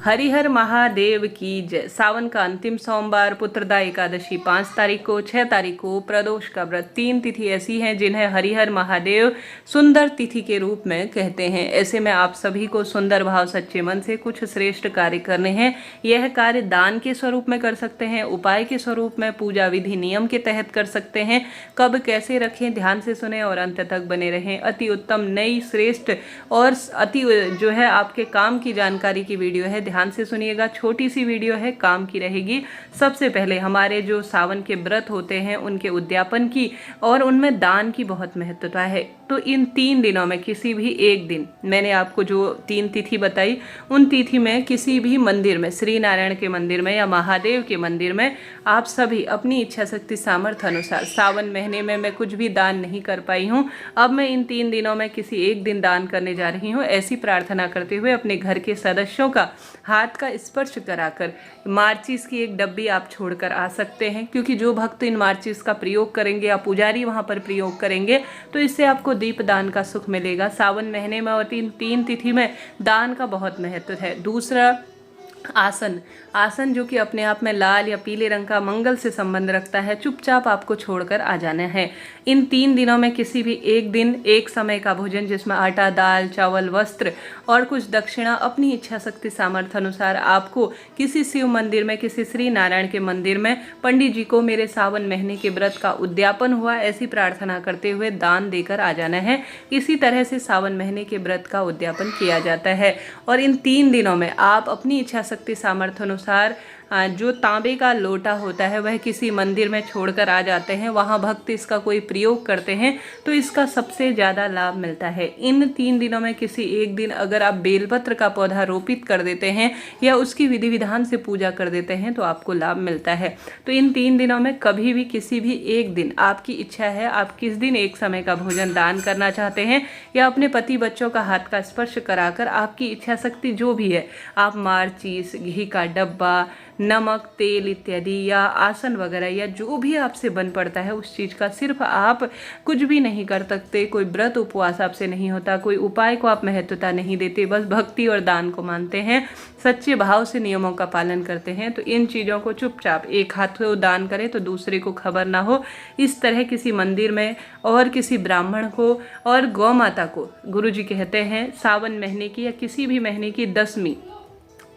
हरिहर महादेव की जय। सावन का अंतिम सोमवार पुत्रदा एकादशी 5 तारीख को, 6 तारीख को प्रदोष का व्रत। 3 तिथि ऐसी हैं जिन्हें हरिहर महादेव सुंदर तिथि के रूप में कहते हैं। ऐसे में आप सभी को सुंदर भाव सच्चे मन से कुछ श्रेष्ठ कार्य करने हैं। यह कार्य दान के स्वरूप में कर सकते हैं, उपाय के स्वरूप में, पूजा विधि नियम के तहत कर सकते हैं। कब कैसे रखें, ध्यान से सुने और अंत तक बने रहें। अति उत्तम, नई, श्रेष्ठ और अति जो है आपके काम की जानकारी की वीडियो है। ध्यान से सुनिएगा, छोटी सी वीडियो है, काम की रहेगी। सबसे पहले हमारे जो सावन के व्रत होते हैं उनके उद्यापन की और उनमें दान की बहुत महत्वता है। तो इन 3 दिनों में किसी भी एक दिन, मैंने आपको जो 3 तिथि बताई उन तिथि में किसी भी मंदिर में, श्री नारायण के मंदिर में या महादेव के मंदिर में आप सभी अपनी इच्छा शक्ति सामर्थ्य अनुसार, सावन महीने में मैं कुछ भी दान नहीं कर पाई हूँ, अब मैं इन 3 दिनों में किसी एक दिन दान करने जा रही हूँ, ऐसी प्रार्थना करते हुए अपने घर के सदस्यों का हाथ का स्पर्श कराकर माचिस की एक डब्बी आप छोड़कर आ सकते हैं। क्योंकि जो भक्त इन माचिस का प्रयोग करेंगे या पुजारी वहां पर प्रयोग करेंगे तो इससे आपको दीप दान का सुख मिलेगा। सावन महीने में और 3 तिथि में दान का बहुत महत्व है। दूसरा, आसन जो कि अपने आप में लाल या पीले रंग का मंगल से संबंध रखता है, चुपचाप आपको छोड़कर आ जाना है। इन 3 दिनों में किसी भी एक दिन एक समय का भोजन जिसमें आटा, दाल, चावल, वस्त्र और कुछ दक्षिणा अपनी इच्छा शक्ति सामर्थ्य अनुसार आपको किसी शिव मंदिर में, किसी श्री नारायण के मंदिर में पंडित जी को मेरे सावन महीने के व्रत का उद्यापन हुआ ऐसी प्रार्थना करते हुए दान देकर आ जाना है। इसी तरह से सावन महीने के व्रत का उद्यापन किया जाता है। और इन 3 दिनों में आप अपनी इच्छा शक्ति सामर्थ्य अनुसार जो तांबे का लोटा होता है वह किसी मंदिर में छोड़कर आ जाते हैं, वहाँ भक्त इसका कोई प्रयोग करते हैं तो इसका सबसे ज़्यादा लाभ मिलता है। इन 3 दिनों में किसी एक दिन अगर आप बेलपत्र का पौधा रोपित कर देते हैं या उसकी विधि विधान से पूजा कर देते हैं तो आपको लाभ मिलता है। तो इन 3 दिनों में कभी भी किसी भी एक दिन आपकी इच्छा है, आप किस दिन एक समय का भोजन दान करना चाहते हैं या अपने पति बच्चों का हाथ का स्पर्श कराकर आपकी इच्छा शक्ति जो भी है, आप माचिस, घी का डब्बा, नमक, तेल इत्यादि या आसन वगैरह या जो भी आपसे बन पड़ता है उस चीज़ का, सिर्फ आप कुछ भी नहीं कर सकते, कोई व्रत उपवास आपसे नहीं होता, कोई उपाय को आप महत्वता नहीं देते, बस भक्ति और दान को मानते हैं, सच्चे भाव से नियमों का पालन करते हैं, तो इन चीज़ों को चुपचाप एक हाथ को दान करें तो दूसरे को खबर ना हो। इस तरह किसी मंदिर में और किसी ब्राह्मण को और गौ माता को, गुरुजी कहते हैं सावन महीने की या किसी भी महीने की 10वीं,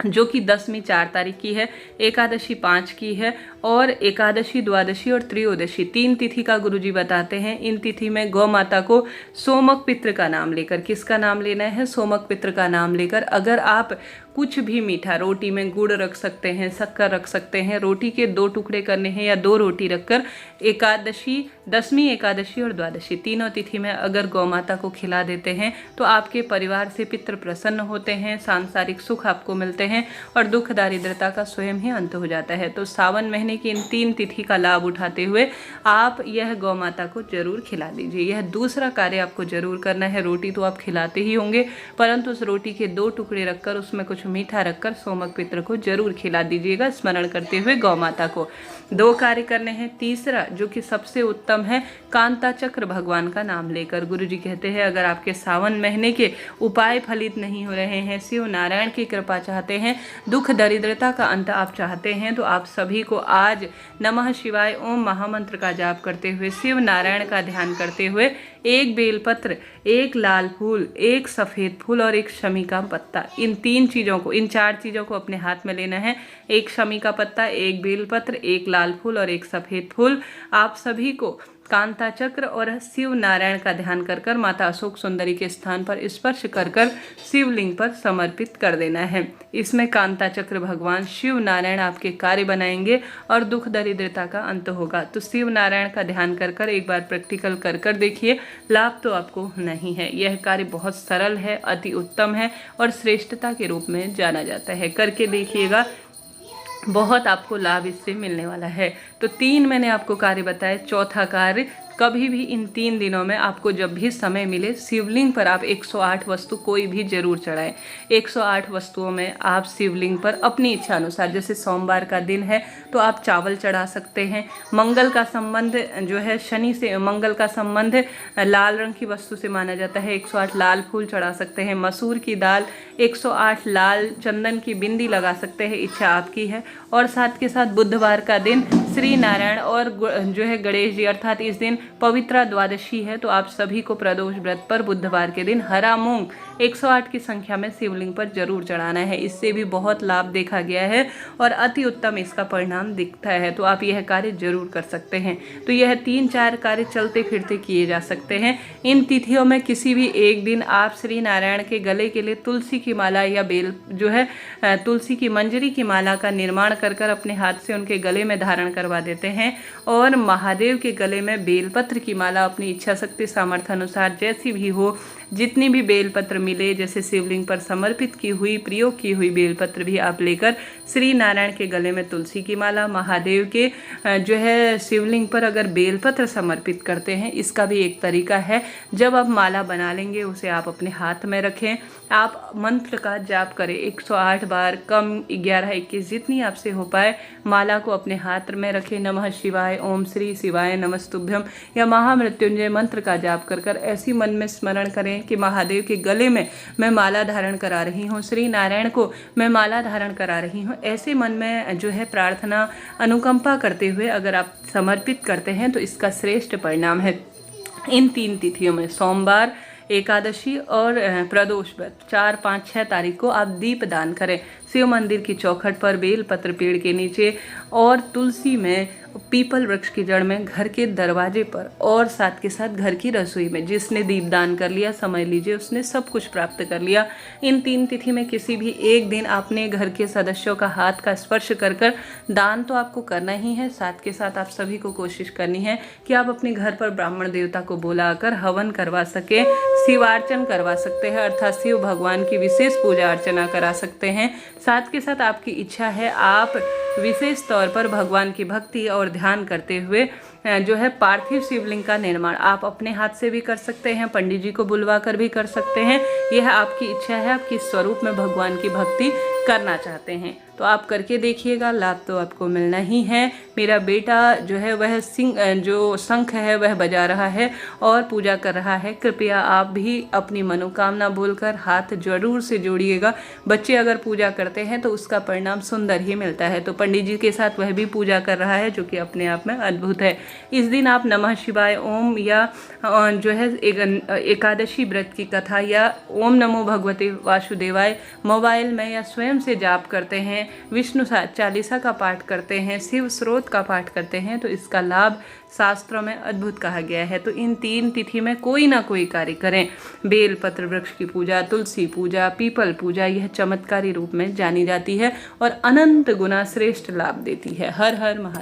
जो कि 10वीं 4 तारीख की है, एकादशी 5 की है और एकादशी, द्वादशी और त्रयोदशी 3 तिथि का गुरुजी बताते हैं। इन तिथि में गौ माता को सोमक पितृ का नाम लेकर, किसका नाम लेना है? सोमक पितृ का नाम लेकर। अगर आप कुछ भी मीठा, रोटी में गुड़ रख सकते हैं, शक्कर रख सकते हैं, रोटी के 2 टुकड़े करने हैं या 2 रोटी रखकर एकादशी, 10वीं एकादशी और द्वादशी तीनों तिथि में अगर गौ माता को खिला देते हैं तो आपके परिवार से पितृ प्रसन्न होते हैं, सांसारिक सुख आपको मिलते हैं और दुख दारिद्रता का स्वयं ही अंत हो जाता है। तो सावन महीने की इन 3 तिथि का लाभ उठाते हुए आप यह गौ माता को जरूर खिला दीजिए। यह दूसरा कार्य आपको जरूर करना है। रोटी तो आप खिलाते ही होंगे, परंतु उस रोटी के 2 टुकड़े रखकर उसमें कुछ मीठा रखकर सोमक पितृ को जरूर खिला दीजिएगा, स्मरण करते हुए गौ माता को। 2 कार्य करने हैं। तीसरा जो कि सबसे उत्तम है, कांता चक्र भगवान का नाम लेकर। गुरुजी कहते हैं अगर आपके सावन महीने के उपाय फलित नहीं हो रहे हैं, शिव नारायण की कृपा चाहते हैं, दुख दरिद्रता का अंत आप चाहते हैं, तो आप सभी को आज नमः शिवाय ओम महामंत्र का जाप करते हुए, शिव नारायण का ध्यान करते हुए, 1 बेलपत्र, 1 लाल फूल, 1 सफ़ेद फूल और 1 शमी का पत्ता, इन 3 चीज़ों को, इन 4 चीज़ों को अपने हाथ में लेना है। 1 शमी का पत्ता, 1 बेलपत्र, 1 लाल फूल और 1 सफ़ेद फूल। आप सभी को कांता चक्र और शिव नारायण का ध्यान कर कर माता अशोक सुंदरी के स्थान पर स्पर्श कर कर शिवलिंग पर समर्पित कर देना है। इसमें कांता चक्र भगवान शिव नारायण आपके कार्य बनाएंगे और दुख दरिद्रता का अंत होगा। तो शिव नारायण का ध्यान कर कर एक बार प्रैक्टिकल कर कर देखिए, लाभ तो आपको नहीं है। यह कार्य बहुत सरल है, अति उत्तम है और श्रेष्ठता के रूप में जाना जाता है। करके देखिएगा, बहुत आपको लाभ इससे मिलने वाला है। तो 3 मैंने आपको कार्य बताए। चौथा कार्य कभी भी इन 3 दिनों में आपको जब भी समय मिले शिवलिंग पर आप 108 वस्तु कोई भी जरूर चढ़ाएं। 108 वस्तुओं में आप शिवलिंग पर अपनी इच्छा अनुसार, जैसे सोमवार का दिन है तो आप चावल चढ़ा सकते हैं। मंगल का संबंध जो है शनि से, मंगल का संबंध लाल रंग की वस्तु से माना जाता है, 108 लाल फूल चढ़ा सकते हैं। मसूर की दाल, 108 लाल चंदन की बिंदी लगा सकते हैं, इच्छा आपकी है। और साथ के साथ बुधवार का दिन श्री नारायण और जो है गणेश जी, अर्थात इस दिन पवित्रा द्वादशी है, तो आप सभी को प्रदोष व्रत पर बुधवार के दिन हरा मूंग 108 की संख्या में शिवलिंग पर जरूर चढ़ाना है। इससे भी बहुत लाभ देखा गया है और अति उत्तम इसका परिणाम दिखता है, तो आप यह कार्य जरूर कर सकते हैं। तो यह 3-4 कार्य चलते फिरते किए जा सकते हैं। इन तिथियों में किसी भी एक दिन आप श्री नारायण के गले के लिए तुलसी की माला या बेल जो है तुलसी की मंजरी की माला का निर्माण कर अपने हाथ से उनके गले में धारण करवा देते हैं और महादेव के गले में बेलपत्र की माला अपनी इच्छा शक्ति सामर्थ्य अनुसार जैसी भी हो, जितनी भी बेलपत्र मिले, जैसे शिवलिंग पर समर्पित की हुई प्रयोग की हुई बेलपत्र भी आप लेकर श्री नारायण के गले में तुलसी की माला, महादेव के जो है शिवलिंग पर अगर बेलपत्र समर्पित करते हैं, इसका भी एक तरीका है। जब आप माला बना लेंगे उसे आप अपने हाथ में रखें, आप मंत्र का जाप करें 108 बार, कम 11-21 जितनी आपसे हो पाए। माला को अपने हाथ में रखें, नमः शिवाय, ओम श्री शिवाय नमस्तुभ्यम या महामृत्युंजय मंत्र का जाप कर ऐसी मन में स्मरण करें कि महादेव के गले में मैं माला धारण करा रही हूँ, श्री नारायण को मैं माला धारण करा रही हूँ। ऐसे मन में जो है प्रार्थना अनुकंपा करते हुए अगर आप समर्पित करते हैं तो इसका श्रेष्ठ परिणाम है। इन 3 तिथियों में सोमवार, एकादशी और प्रदोष व्रत 4, 5, 6 तारीख को आप दीप दान करें। शिव मंदिर की चौखट पर, बेलपत्र पेड़ के नीचे और तुलसी में, पीपल वृक्ष की जड़ में, घर के दरवाजे पर और साथ के साथ घर की रसोई में। जिसने दीपदान कर लिया समझ लीजिए उसने सब कुछ प्राप्त कर लिया। इन 3 तिथि में किसी भी एक दिन आपने घर के सदस्यों का हाथ का स्पर्श कर दान तो आपको करना ही है। साथ के साथ आप सभी को कोशिश करनी है कि आप अपने घर पर ब्राह्मण देवता को बुलाकर हवन करवा सके, शिवार्चन करवा सकते हैं, अर्थात शिव भगवान की विशेष पूजा अर्चना करा सकते हैं। साथ के साथ आपकी इच्छा है आप विशेष तौर पर भगवान की भक्ति और ध्यान करते हुए जो है पार्थिव शिवलिंग का निर्माण आप अपने हाथ से भी कर सकते हैं, पंडित जी को बुलवा कर भी कर सकते हैं। यह आपकी इच्छा है, आप किस स्वरूप में भगवान की भक्ति करना चाहते हैं तो आप करके देखिएगा, लाभ तो आपको मिलना ही है। मेरा बेटा जो है वह जो शंख है वह बजा रहा है और पूजा कर रहा है। कृपया आप भी अपनी मनोकामना बोलकर हाथ जरूर से जोड़िएगा। बच्चे अगर पूजा करते हैं तो उसका परिणाम सुंदर ही मिलता है। तो पंडित जी के साथ वह भी पूजा कर रहा है, जो कि अपने आप में अद्भुत है। इस दिन आप नमः शिवाय ओम या जो है एकादशी व्रत की कथा या ओम नमो भगवते वासुदेवाय मोबाइल में या स्वयं से जाप करते हैं, विष्णु चालीसा का पाठ करते हैं, शिव स्रोत का पाठ करते हैं तो इसका लाभ शास्त्रों में अद्भुत कहा गया है। तो इन 3 तिथि में कोई ना कोई कार्य करें। बेल पत्र वृक्ष की पूजा, तुलसी पूजा, पीपल पूजा, यह चमत्कारी रूप में जानी जाती है और अनंत गुना श्रेष्ठ लाभ देती है। हर हर महादेव।